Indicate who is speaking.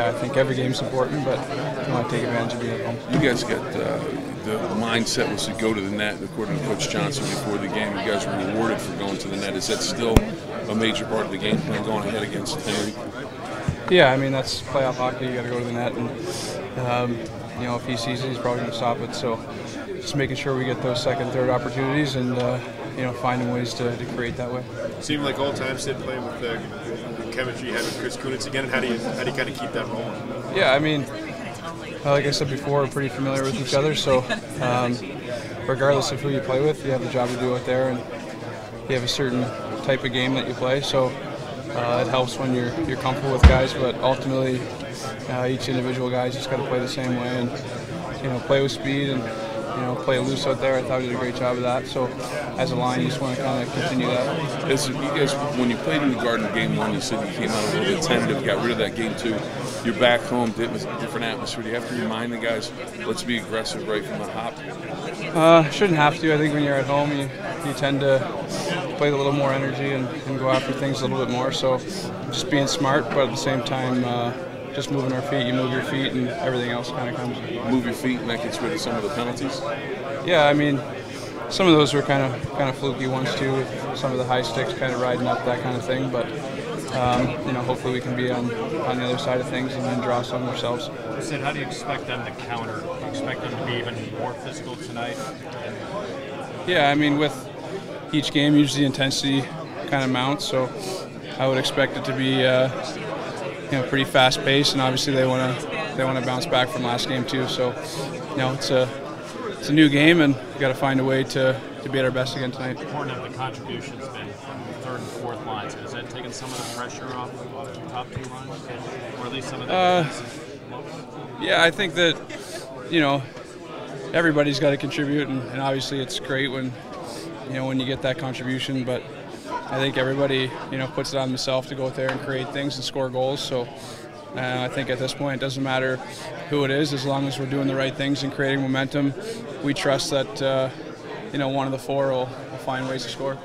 Speaker 1: I think every game's important, but you want to take advantage of being at home.
Speaker 2: You guys got the mindset was to go to the net, according to Coach Johnson before the game. You guys were rewarded for going to the net. Is that still a major part of the game plan going ahead against Henry?
Speaker 1: Yeah, I mean, that's playoff hockey. You got to go to the net, and if he sees it, he's probably going to stop it. So just making sure we get those second, third opportunities, and finding ways to create that way.
Speaker 3: Seemed like all time Sid playing with the chemistry you had with Chris Kunitz again. How do you kind of keep that rolling?
Speaker 1: Yeah, I mean, like I said before, we're pretty familiar with each other. So regardless of who you play with, you have a job to do out there, and you have a certain type of game that you play. So it helps when you're comfortable with guys, but ultimately each individual guy's just got to play the same way and play with speed and play loose out there. I thought we did a great job of that. So as a line, you just want to kind of continue that.
Speaker 2: As you guys, when you played in the Garden game 1, you said you came out a little bit tentative, got rid of that game 2. You're back home, different atmosphere. Do you have to remind the guys, let's be aggressive right from the hop?
Speaker 1: Shouldn't have to. I think when you're at home, you tend to play with a little more energy and go after things a little bit more. So just being smart, but at the same time, just moving our feet. You move your feet, and everything else kind of comes.
Speaker 2: Move your feet, and that gets rid of some of the penalties.
Speaker 1: Yeah, I mean, some of those were kind of fluky ones too, with some of the high sticks kind of riding up, that kind of thing. But hopefully we can be on the other side of things and then draw some ourselves.
Speaker 4: Sid, how do you expect them to counter? Do you expect them to be even more physical tonight?
Speaker 1: Yeah, I mean, with each game, usually the intensity kind of mounts, so I would expect it to be pretty fast paced, and obviously they want to bounce back from last game too. So it's a new game, and we got to find a way to be at our best again tonight.
Speaker 4: Important have the contributions been from the third and fourth lines? Has that taken some of the pressure off the top two lines, or at least some of the
Speaker 1: Yeah, I think that everybody's got to contribute, and obviously it's great when when you get that contribution, but I think everybody puts it on themselves to go out there and create things and score goals. So I think at this point it doesn't matter who it is, as long as we're doing the right things and creating momentum. We trust that one of the four will find ways to score.